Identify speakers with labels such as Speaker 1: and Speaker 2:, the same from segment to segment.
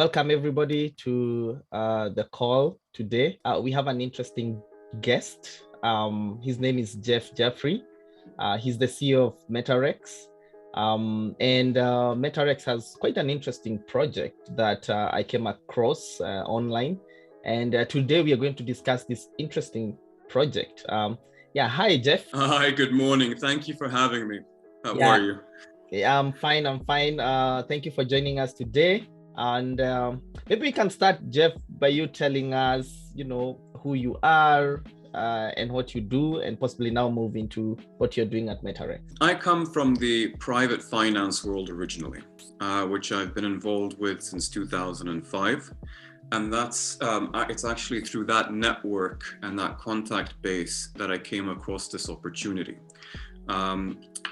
Speaker 1: welcome everybody to the call today. We have an interesting guest. His name is Jeffrey. He's the CEO of MetaRex. And MetaRex has quite an interesting project that I came across online. And today we are going to discuss this interesting project. Hi, Jeff.
Speaker 2: Hi, good morning. Thank you for having me. How are you?
Speaker 1: Yeah, I'm fine. Thank you for joining us today. And maybe we can start, Jeff, by you telling us, who you are and what you do, and possibly now move into what you're doing at MetaRex.
Speaker 2: I come from the private finance world originally, which I've been involved with since 2005. And it's actually through that network and that contact base that I came across this opportunity.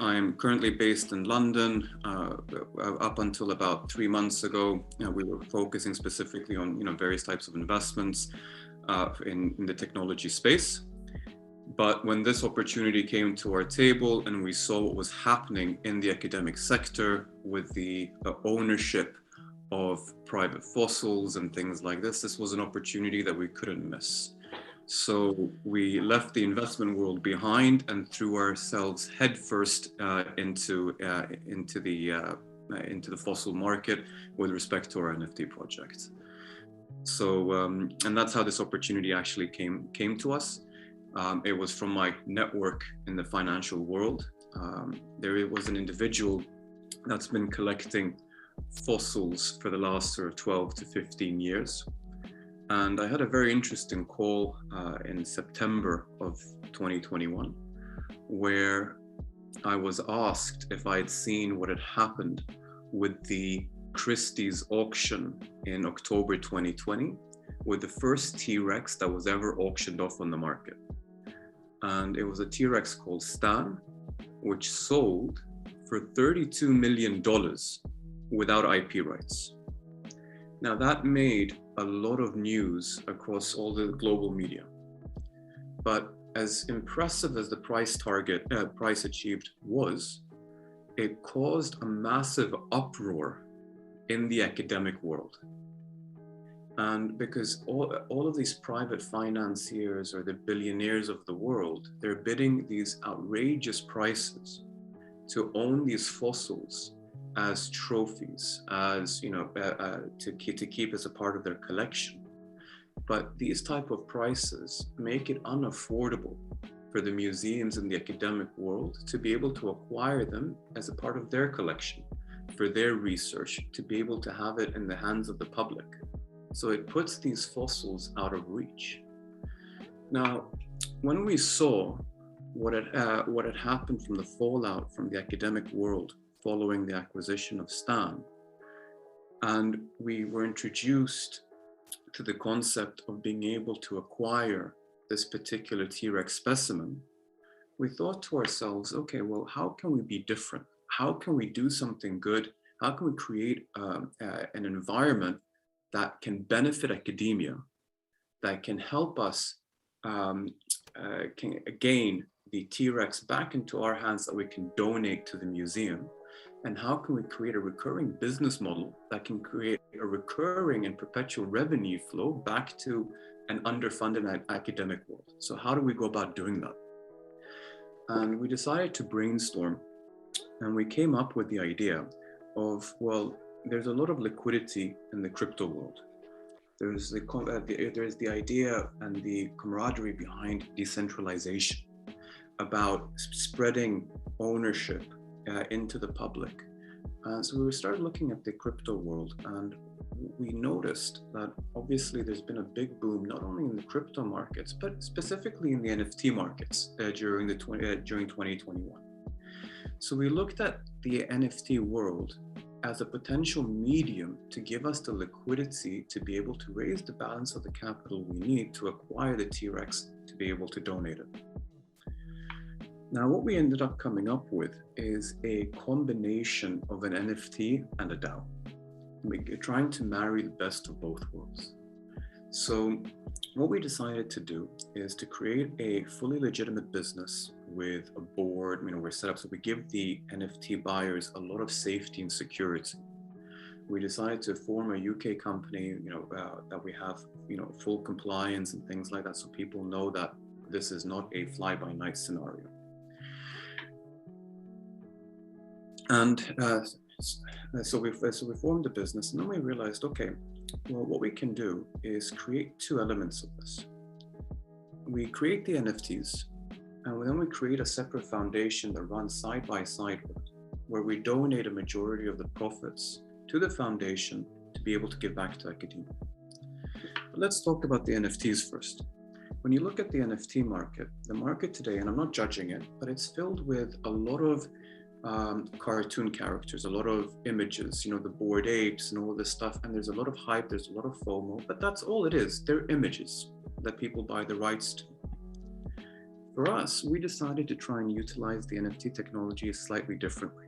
Speaker 2: I'm currently based in London. Up until about 3 months ago, we were focusing specifically on various types of investments in the technology space. But when this opportunity came to our table and we saw what was happening in the academic sector with the ownership of private fossils and things like this was an opportunity that we couldn't miss. So we left the investment world behind and threw ourselves headfirst into the fossil market with respect to our NFT project. So and that's how this opportunity actually came to us. It was from my network in the financial world. There was an individual that's been collecting fossils for the last sort of 12 to 15 years. And I had a very interesting call in September of 2021, where I was asked if I had seen what had happened with the Christie's auction in October 2020, with the first T-Rex that was ever auctioned off on the market. And it was a T-Rex called Stan, which sold for $32 million without IP rights. Now that made a lot of news across all the global media. But as impressive as the price achieved was, it caused a massive uproar in the academic world. And because all of these private financiers or the billionaires of the world, they're bidding these outrageous prices to own these fossils as trophies, as to keep as a part of their collection. But these type of prices make it unaffordable for the museums in the academic world to be able to acquire them as a part of their collection, for their research, to be able to have it in the hands of the public. So it puts these fossils out of reach. Now, when we saw what had happened from the fallout from the academic world following the acquisition of Stan, and we were introduced to the concept of being able to acquire this particular T-Rex specimen, we thought to ourselves, okay, well, how can we be different? How can we do something good? How can we create an environment that can benefit academia, that can help us gain the T-Rex back into our hands that we can donate to the museum? And how can we create a recurring business model that can create a recurring and perpetual revenue flow back to an underfunded academic world? So how do we go about doing that? And we decided to brainstorm, and we came up with the idea of, well, there's a lot of liquidity in the crypto world. There's the idea and the camaraderie behind decentralization, about spreading ownership into the public. So we started looking at the crypto world, and we noticed that obviously there's been a big boom, not only in the crypto markets, but specifically in the NFT markets during 2021. So we looked at the NFT world as a potential medium to give us the liquidity to be able to raise the balance of the capital we need to acquire the T-Rex to be able to donate it. Now, what we ended up coming up with is a combination of an NFT and a DAO. We're trying to marry the best of both worlds. So what we decided to do is to create a fully legitimate business with a board. We're set up so we give the NFT buyers a lot of safety and security. we decided to form a UK company, that we have, full compliance and things like that, so people know that this is not a fly-by-night scenario. And so we formed a business, and then we realized, okay, well, what we can do is create two elements of this. We create the NFTs, and then we create a separate foundation that runs side by side with it, where we donate a majority of the profits to the foundation to be able to give back to academia. But let's talk about the NFTs first. When you look at the NFT market, the market today, and I'm not judging it, but it's filled with a lot of cartoon characters, a lot of images, the Bored Apes and all this stuff, and there's a lot of hype, there's a lot of FOMO, but that's all it is. They're images that people buy the rights to. For us, we decided to try and utilize the NFT technology slightly differently.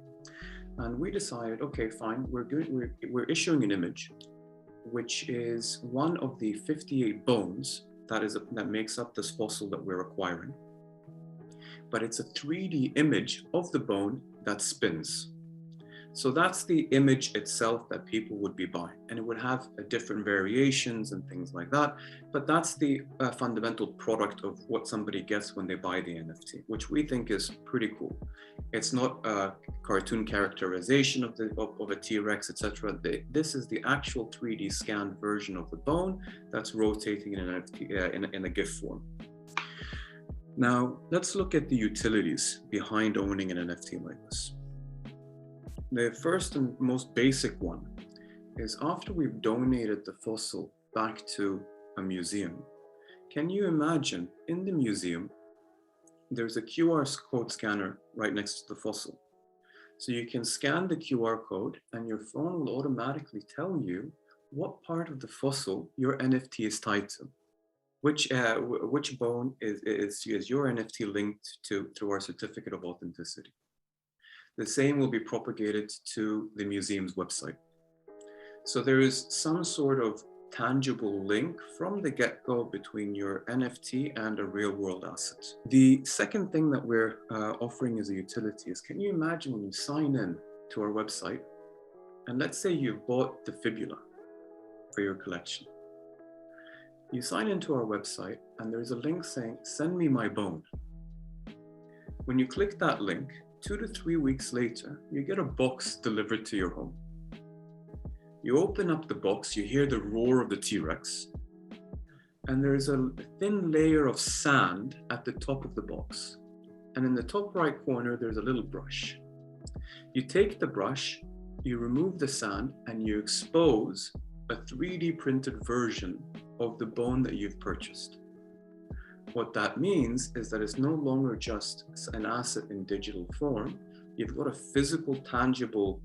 Speaker 2: And we decided, okay, fine, we're issuing an image, which is one of the 58 bones that makes up this fossil that we're acquiring. But it's a 3D image of the bone that spins. So that's the image itself that people would be buying, and it would have different variations and things like that. But that's the fundamental product of what somebody gets when they buy the NFT, which we think is pretty cool. It's not a cartoon characterization of a T-Rex, etc. This is the actual 3D scanned version of the bone that's rotating in an NFT, in a GIF form. Now, let's look at the utilities behind owning an NFT like this. The first and most basic one is, after we've donated the fossil back to a museum, can you imagine in the museum, there's a QR code scanner right next to the fossil. So you can scan the QR code and your phone will automatically tell you what part of the fossil your NFT is tied to. Which bone is your NFT linked to through our certificate of authenticity. The same will be propagated to the museum's website. So there is some sort of tangible link from the get-go between your NFT and a real-world asset. The second thing that we're offering as a utility is, can you imagine when you sign in to our website, and let's say you've bought the fibula for your collection. You sign into our website and there's a link saying, send me my bone. When you click that link, 2 to 3 weeks later, you get a box delivered to your home. You open up the box, you hear the roar of the T-Rex, and there's a thin layer of sand at the top of the box. And in the top right corner, there's a little brush. You take the brush, you remove the sand, and you expose a 3D printed version of the bone that you've purchased. What that means is that it's no longer just an asset in digital form. You've got a physical, tangible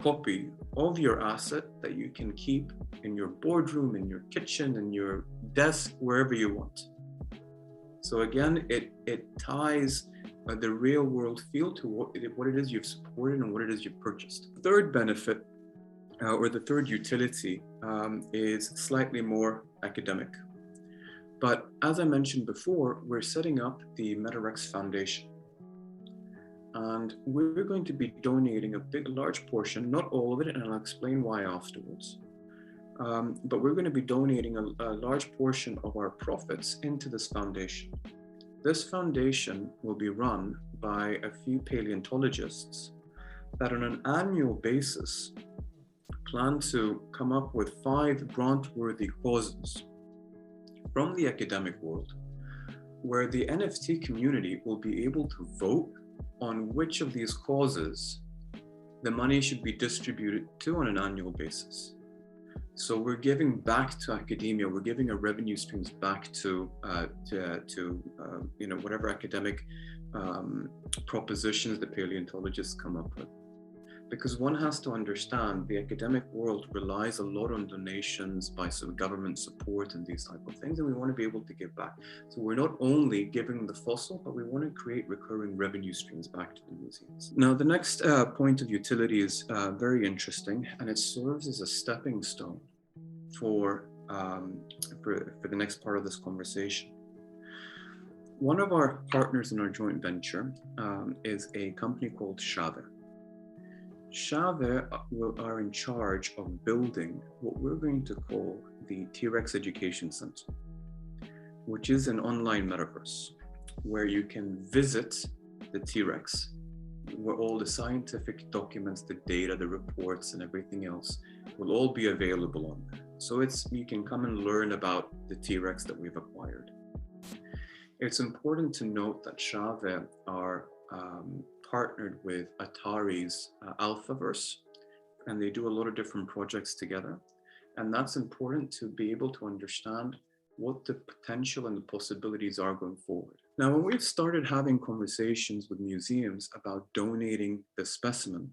Speaker 2: copy of your asset that you can keep in your boardroom, in your kitchen, in your desk, wherever you want. So again, it ties the real world feel to what it is you've supported and what it is you've purchased. The third benefit, or the third utility, is slightly more academic. But as I mentioned before, we're setting up the MetaRex Foundation. And we're going to be donating a large portion, not all of it, and I'll explain why afterwards. But we're going to be donating a large portion of our profits into this foundation. This foundation will be run by a few paleontologists that on an annual basis plan to come up with 5 grant-worthy causes from the academic world, where the NFT community will be able to vote on which of these causes the money should be distributed to on an annual basis. So we're giving back to academia, we're giving our revenue streams back to whatever academic propositions the paleontologists come up with. Because one has to understand, the academic world relies a lot on donations by government support and these type of things, and we want to be able to give back. So we're not only giving the fossil, but we want to create recurring revenue streams back to the museums. Now, the next point of utility is very interesting, and it serves as a stepping stone for the next part of this conversation. One of our partners in our joint venture is a company called Shave. Xavier are in charge of building what we're going to call the T-Rex Education Center, which is an online metaverse where you can visit the T-Rex, where all the scientific documents, the data, the reports, and everything else will all be available on there. So you can come and learn about the T-Rex that we've acquired. It's important to note that Xavier are partnered with Atari's Alphaverse, and they do a lot of different projects together. And that's important to be able to understand what the potential and the possibilities are going forward. Now, when we've started having conversations with museums about donating the specimen,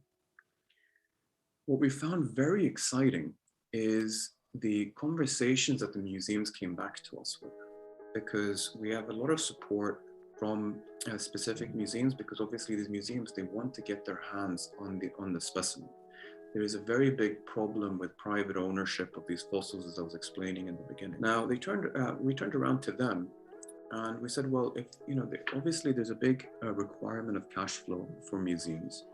Speaker 2: what we found very exciting is the conversations that the museums came back to us with, because we have a lot of support from specific museums, because obviously these museums, they want to get their hands on the specimen. There is a very big problem with private ownership of these fossils, as I was explaining in the beginning. Now, we turned around to them and we said, well, if obviously there's a big requirement of cash flow for museums.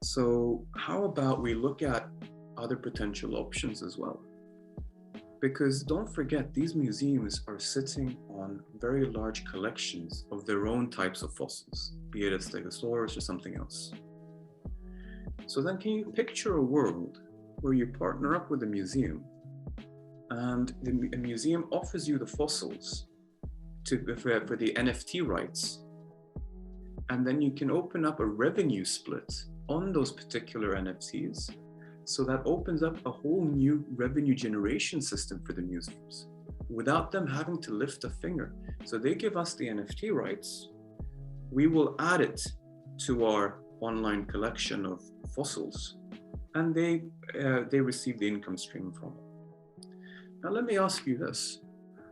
Speaker 2: So how about we look at other potential options as well? Because don't forget, these museums are sitting on very large collections of their own types of fossils, be it a Stegosaurus or something else. So then can you picture a world where you partner up with a museum and a museum offers you the fossils for the NFT rights, and then you can open up a revenue split on those particular NFTs. So that opens up a whole new revenue generation system for the museums without them having to lift a finger. So they give us the NFT rights, we will add it to our online collection of fossils, and they receive the income stream from it. Now let me ask you this.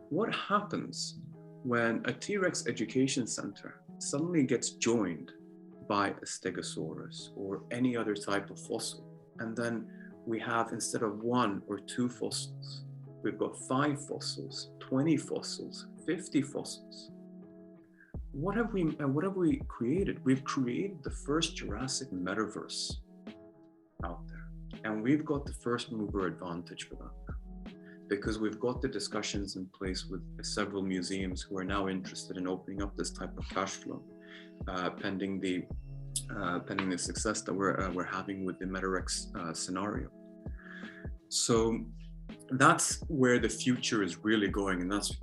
Speaker 2: What happens when a T-Rex education center suddenly gets joined by a Stegosaurus or any other type of fossil? And then we have, instead of 1 or 2 fossils, we've got 5 fossils, 20 fossils, 50 fossils. What have we created? We've created the first Jurassic Metaverse out there. And we've got the first mover advantage for that, because we've got the discussions in place with several museums who are now interested in opening up this type of cash flow, pending the success that we're having with the MetaRex scenario. So that's where the future is really going, and that's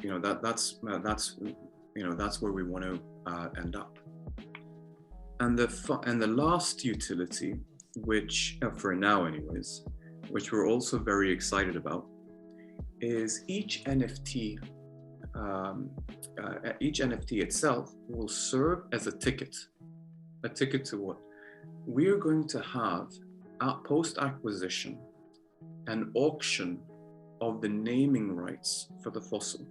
Speaker 2: where we want to end up. And the last utility, which for now anyways, which we're also very excited about, is each NFT itself will serve as a ticket. A ticket to what? We are going to have, post-acquisition, an auction of the naming rights for the fossil.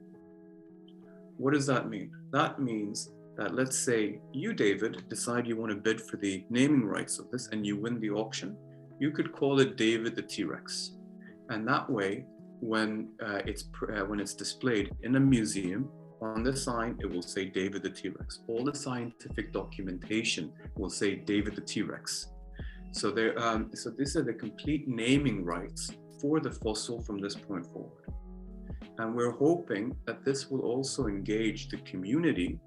Speaker 2: What does that mean? That means that, let's say you, David, decide you want to bid for the naming rights of this and you win the auction. You could call it David the T-Rex. And that way, when it's displayed in a museum, on the sign, it will say David the T-Rex. All the scientific documentation will say David the T-Rex. So so these are the complete naming rights for the fossil from this point forward. And we're hoping that this will also engage the community,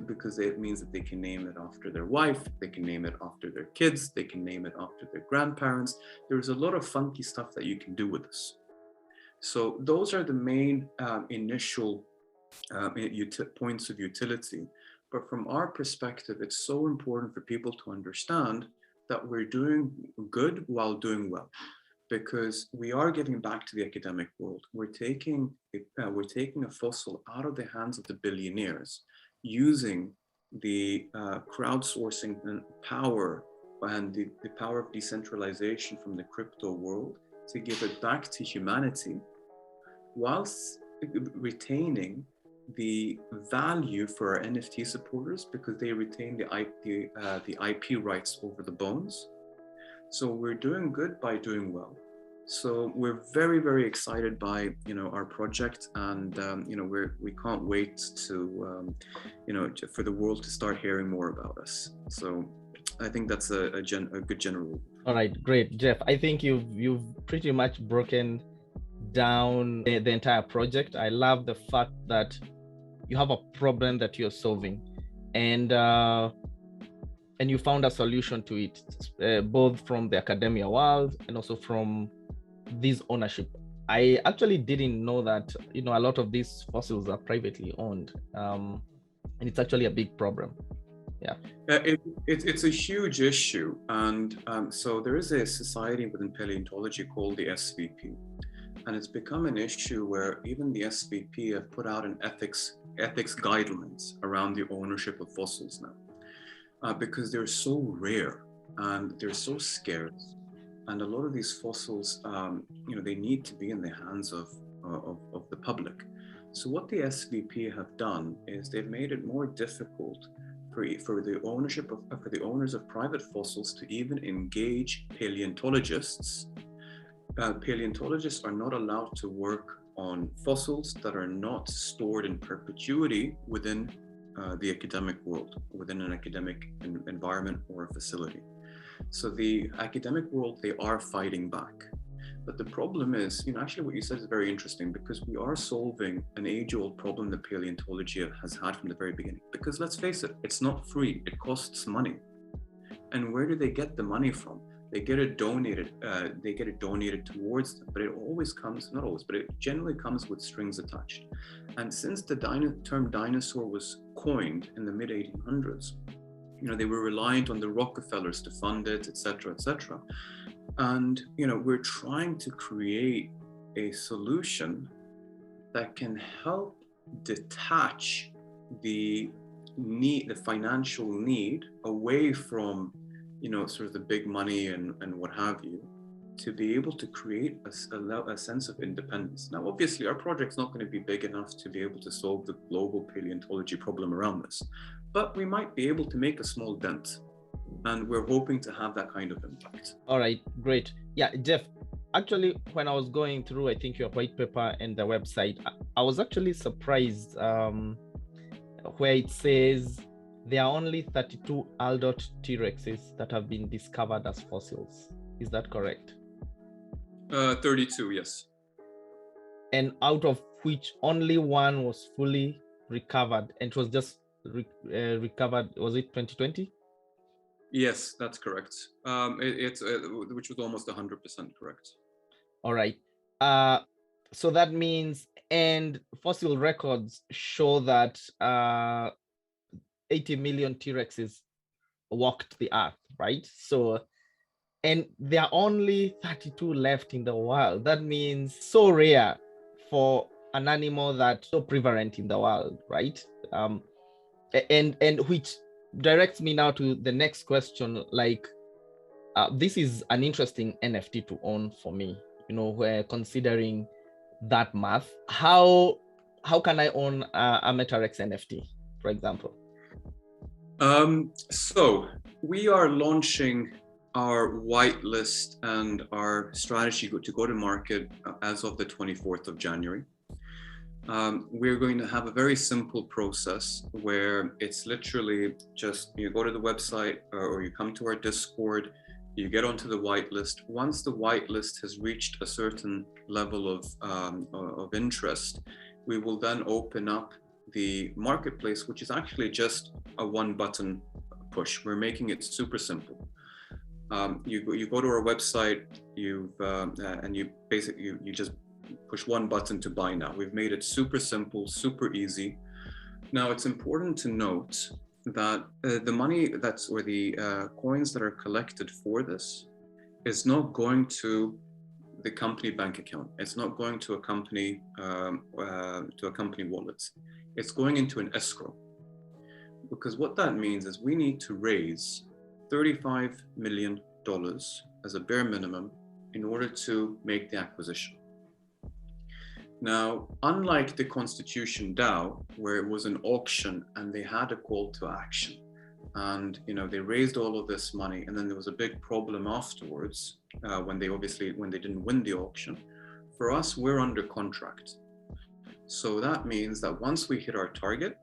Speaker 2: because it means that they can name it after their wife, they can name it after their kids, they can name it after their grandparents. There's a lot of funky stuff that you can do with this. So those are the main initial points of utility. But from our perspective, it's so important for people to understand that we're doing good while doing well, because we are getting back to the academic world. We're taking a fossil out of the hands of the billionaires, using the crowdsourcing and power and the power of decentralization from the crypto world to give it back to humanity, whilst retaining the value for our NFT supporters, because they retain the IP rights over the bones. So we're doing good by doing well. So we're very, very excited by our project, and we can't wait to for the world to start hearing more about us. So I think that's a good general.
Speaker 1: All right, great, Jeff. I think you've pretty much broken down the entire project. I love the fact that you have a problem that you're solving, and you found a solution to it, both from the academia world and also from this ownership. I actually didn't know that a lot of these fossils are privately owned, and it's actually a big problem. Yeah.
Speaker 2: It's a huge issue, and so there is a society within paleontology called the SVP, and it's become an issue where even the SVP have put out an ethics guidelines around the ownership of fossils now, because they're so rare and they're so scarce, and a lot of these fossils, they need to be in the hands of the public. So what the SVP have done is they've made it more difficult for the owners of private fossils to even engage paleontologists. Paleontologists are not allowed to work on fossils that are not stored in perpetuity within the academic world, within an academic environment or a facility. So the academic world, they are fighting back. But the problem is, actually what you said is very interesting, because we are solving an age-old problem that paleontology has had from the very beginning. Because let's face it, it's not free, it costs money. And where do they get the money from? They get it donated towards them, but it always comes, not always, but it generally comes with strings attached. And since the term dinosaur was coined in the mid-1800s, they were reliant on the Rockefellers to fund it, etc., etc. And we're trying to create a solution that can help detach the financial need away from sort of the big money and what have you, to be able to create a sense of independence. Now, obviously, our project's not going to be big enough to be able to solve the global paleontology problem around this, but we might be able to make a small dent. And we're hoping to have that kind of impact.
Speaker 1: All right, great. Yeah, Jeff, actually, when I was going through, I think, your white paper and the website, I was actually surprised where it says there are only 32 adult T-Rexes that have been discovered as fossils. Is that correct?
Speaker 2: 32, yes.
Speaker 1: And out of which only one was fully recovered, and it was just recovered, was it 2020?
Speaker 2: Yes, that's correct. It's which was almost 100% correct.
Speaker 1: All right. So that means, and fossil records show that 80 million T-Rexes walked the earth, right? So, and there are only 32 left in the world. That means so rare for an animal that's so prevalent in the world, right? And which directs me now to the next question. Like, this is an interesting NFT to own for me. We're considering that math. How can I own a MetaRex NFT, for example?
Speaker 2: So we are launching our whitelist and our strategy to go to market as of the 24th of January. We're going to have a very simple process where it's literally just you go to the website or you come to our Discord, you get onto the whitelist. Once the whitelist has reached a certain level of interest, we will then open up the marketplace, which is actually just a one-button push. We're making it super simple. You go to our website, and you just push one button to buy now. We've made it super simple, super easy. Now, it's important to note that the money or the coins that are collected for this is not going to the company bank account. It's not going to a company wallet. It's going into an escrow. Because what that means is we need to raise $35 million as a bare minimum in order to make the acquisition. Now, unlike the Constitution DAO, where it was an auction and they had a call to action, and they raised all of this money, and then there was a big problem afterwards when they didn't win the auction. For us, we're under contract. So that means that once we hit our target,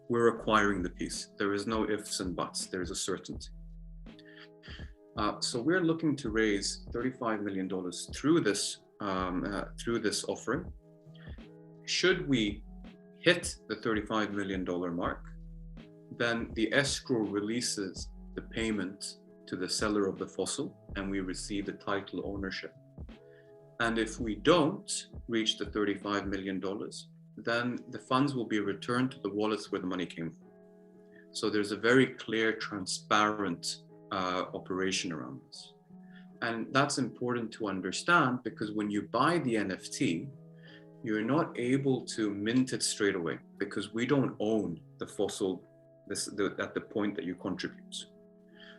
Speaker 2: we're acquiring the piece. There is no ifs and buts. There is a certainty. So we're looking to raise $35 million through this offering. Should we hit the $35 million mark, then the escrow releases the payment to the seller of the fossil and we receive the title ownership. And if we don't reach the $35 million, then the funds will be returned to the wallets where the money came from. So there's a very clear, transparent operation around this. And that's important to understand because when you buy the NFT, you're not able to mint it straight away because we don't own the fossil at the point that you contribute.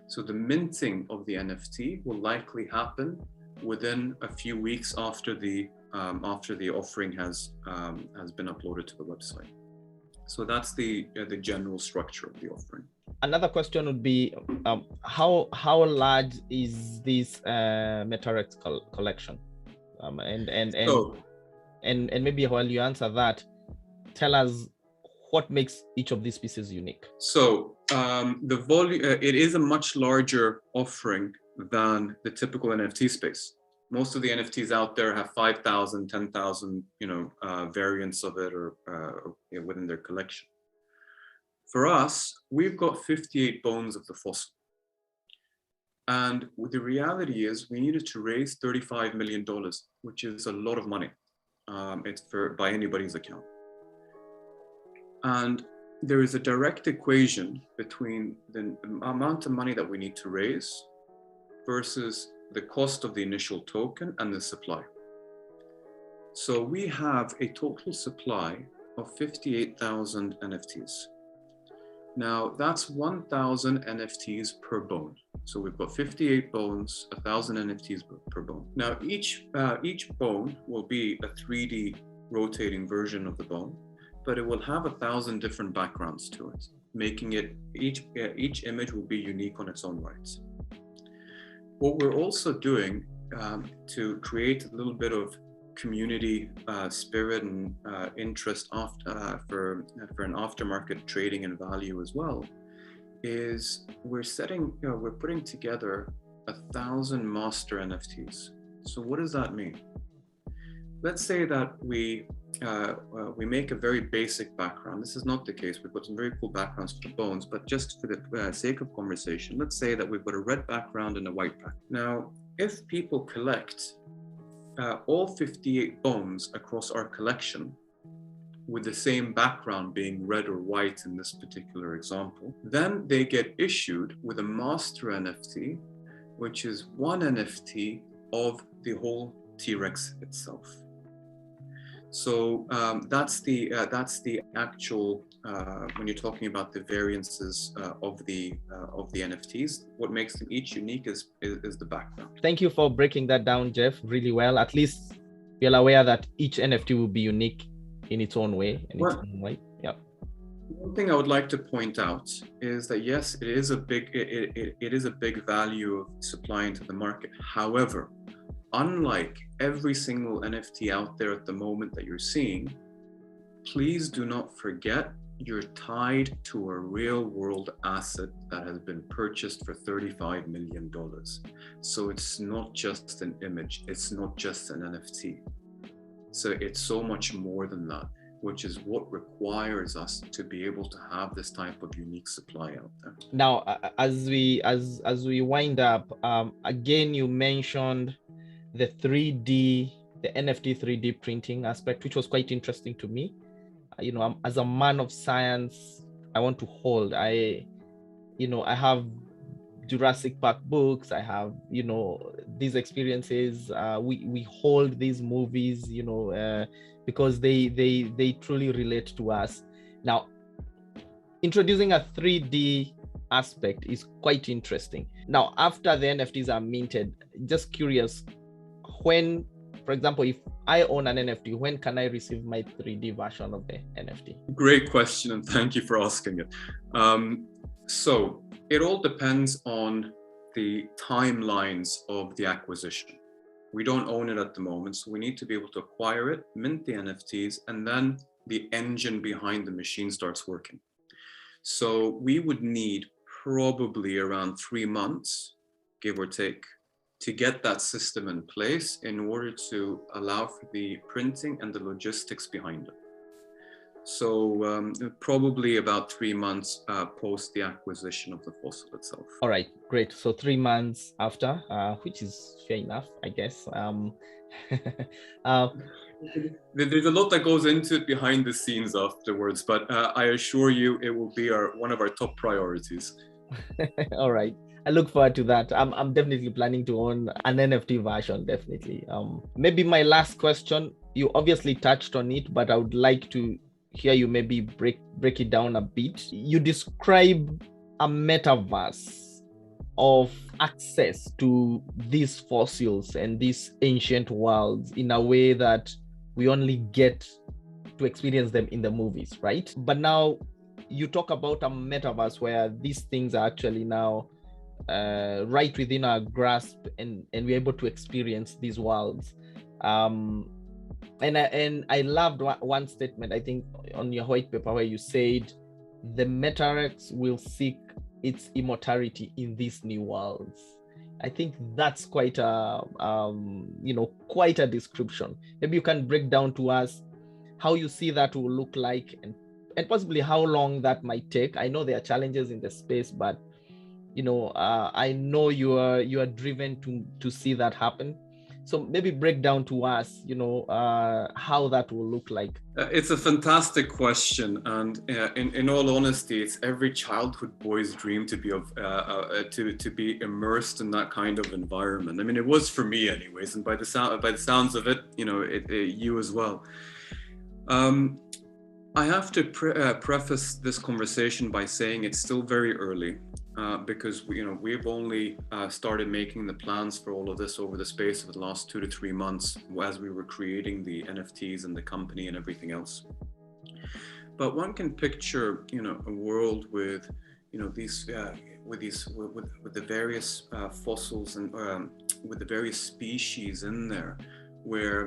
Speaker 2: So the minting of the NFT will likely happen within a few weeks after the offering has been uploaded to the website. So that's the general structure of the offering.
Speaker 1: Another question would be, how large is this MetaRex collection? And maybe while you answer that, tell us what makes each of these pieces unique.
Speaker 2: So the volume, it is a much larger offering than the typical NFT space. Most of the NFTs out there have 5,000, 10,000, variants of it or within their collection. For us, we've got 58 bones of the fossil. And the reality is we needed to raise $35 million, which is a lot of money. It's by anybody's account. And there is a direct equation between the amount of money that we need to raise versus the cost of the initial token and the supply. So we have a total supply of 58,000 NFTs. Now that's 1,000 NFTs per bone. So we've got 58 bones, 1,000 NFTs per bone. Now each bone will be a 3D rotating version of the bone, but it will have 1,000 different backgrounds to it, making it each image will be unique on its own rights. What we're also doing to create a little bit of community spirit and interest for an aftermarket trading and value as well, is we're putting together 1,000 master NFTs. So what does that mean? Let's say that we make a very basic background. This is not the case. We've got some very cool backgrounds for the bones, but just for the sake of conversation, let's say that we've got a red background and a white background. Now, if people collect all 58 bones across our collection with the same background being red or white in this particular example, then they get issued with a master NFT, which is one NFT of the whole T-Rex itself. So that's the actual when you're talking about the variances of the NFTs. What makes them each unique is the background.
Speaker 1: Thank you for breaking that down, Jeff, really well. At least we're aware that each NFT will be unique in its own way. Yeah.
Speaker 2: One thing I would like to point out is that yes, it is a big value of supply into the market. However, unlike every single NFT out there at the moment that you're seeing, please do not forget you're tied to a real world asset that has been purchased for $35 million. So it's not just an image, it's not just an NFT. So it's so much more than that, which is what requires us to be able to have this type of unique supply out there.
Speaker 1: Now, as we wind up, again, you mentioned the NFT 3D printing aspect, which was quite interesting to me. As a man of science, I want to hold. I have Jurassic Park books. I have, these experiences. We hold these movies, because they truly relate to us. Now, introducing a 3D aspect is quite interesting. Now, after the NFTs are minted, just curious, when, for example, if I own an NFT, when can I receive my 3D version of the NFT?
Speaker 2: Great question, and thank you for asking it. So it all depends on the timelines of the acquisition. We don't own it at the moment, so we need to be able to acquire it, mint the NFTs, and then the engine behind the machine starts working. So we would need probably around 3 months, give or take, to get that system in place in order to allow for the printing and the logistics behind it. So probably about 3 months post the acquisition of the fossil itself.
Speaker 1: All right, great. So 3 months after, which is fair enough, I guess.
Speaker 2: There's a lot that goes into it behind the scenes afterwards, but I assure you it will be one of our top priorities.
Speaker 1: All right. I look forward to that. I'm definitely planning to own an NFT version, definitely. Maybe my last question, you obviously touched on it, but I would like to hear you maybe break it down a bit. You describe a metaverse of access to these fossils and these ancient worlds in a way that we only get to experience them in the movies, right? But now you talk about a metaverse where these things are actually now right within our grasp, and we're able to experience these worlds. And I loved one statement, I think, on your white paper, where you said the MetaRex will seek its immortality in these new worlds. I think that's quite a quite a description. Maybe you can break down to us how you see that will look like, and possibly how long that might take. I know there are challenges in the space, but I know you are driven to see that happen. So maybe break down to us, how that will look like.
Speaker 2: It's a fantastic question, and in all honesty, it's every childhood boy's dream to be to be immersed in that kind of environment. I mean, it was for me, anyways, and by the sounds of it, you as well. I have to preface this conversation by saying it's still very early. Because we've only started making the plans for all of this over the space of the last 2 to 3 months as we were creating the NFTs and the company and everything else. But one can picture, a world with, these with the various fossils and with the various species in there, where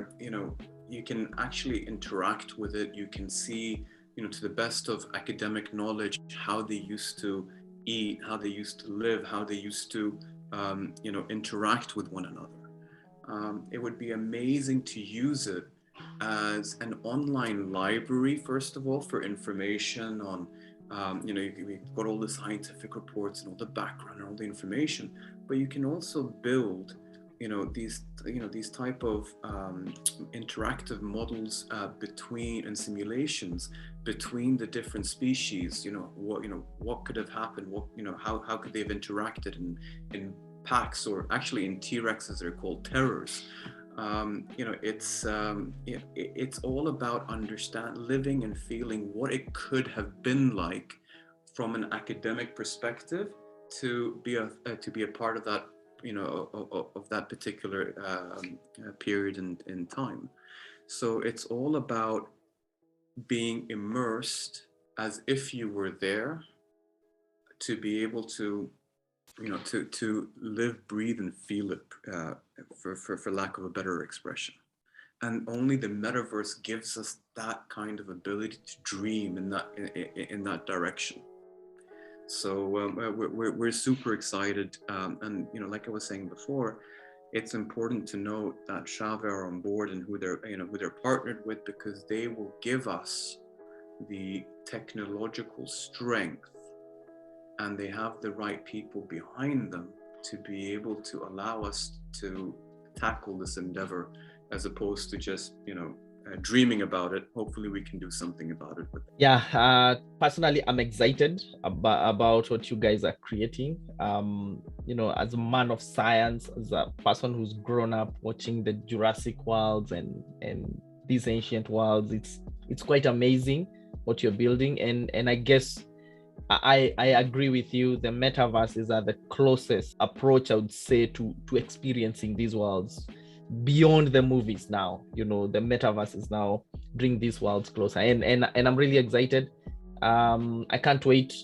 Speaker 2: you can actually interact with it. You can see, to the best of academic knowledge, how they used to eat, how they used to live, how they used to interact with one another. It would be amazing to use it as an online library, first of all, for information on we've got all the scientific reports and all the background and all the information, but you can also build these type of interactive models between and simulations between the different species. What could have happened, how could they have interacted in packs, or actually in T-Rex, as they're called, terrors. It's all about living and feeling what it could have been like from an academic perspective, to be a part of that, of that particular period in time. So it's all about being immersed as if you were there, to be able to to live, breathe, and feel it, for lack of a better expression. And only the metaverse gives us that kind of ability to dream in that direction. So we're super excited, and like I was saying before, it's important to note that Shave are on board, and who they're partnered with, because they will give us the technological strength, and they have the right people behind them to be able to allow us to tackle this endeavor, as opposed to just dreaming about it. Hopefully we can do something about it.
Speaker 1: Yeah, personally, I'm excited about what you guys are creating. As a man of science, as a person who's grown up watching the Jurassic worlds and these ancient worlds, it's quite amazing what you're building. And I guess I agree with you. The metaverses are the closest approach, I would say, to experiencing these worlds beyond the movies. Now, the metaverse is now bring these worlds closer, and I'm really excited. I can't wait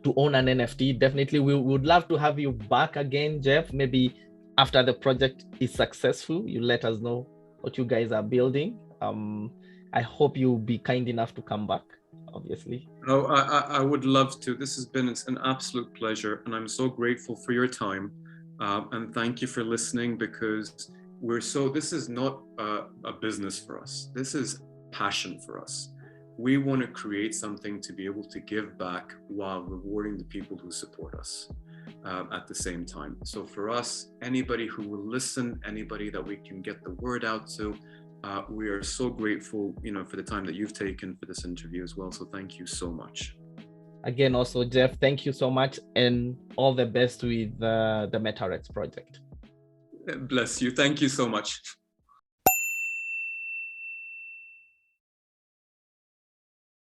Speaker 1: to own an NFT. Definitely, we would love to have you back again, Jeff. Maybe after the project is successful, you let us know what you guys are building. I hope you'll be kind enough to come back, obviously.
Speaker 2: Oh, I would love to. This has been an absolute pleasure, and I'm so grateful for your time. And thank you for listening, because this is not a business for us. This is passion for us. We want to create something to be able to give back while rewarding the people who support us at the same time. So for us, anybody who will listen, anybody that we can get the word out to, we are so grateful, for the time that you've taken for this interview as well. So thank you so much.
Speaker 1: Again, also, Jeff, thank you so much, and all the best with the MetaRex project.
Speaker 2: Bless you. Thank you so much.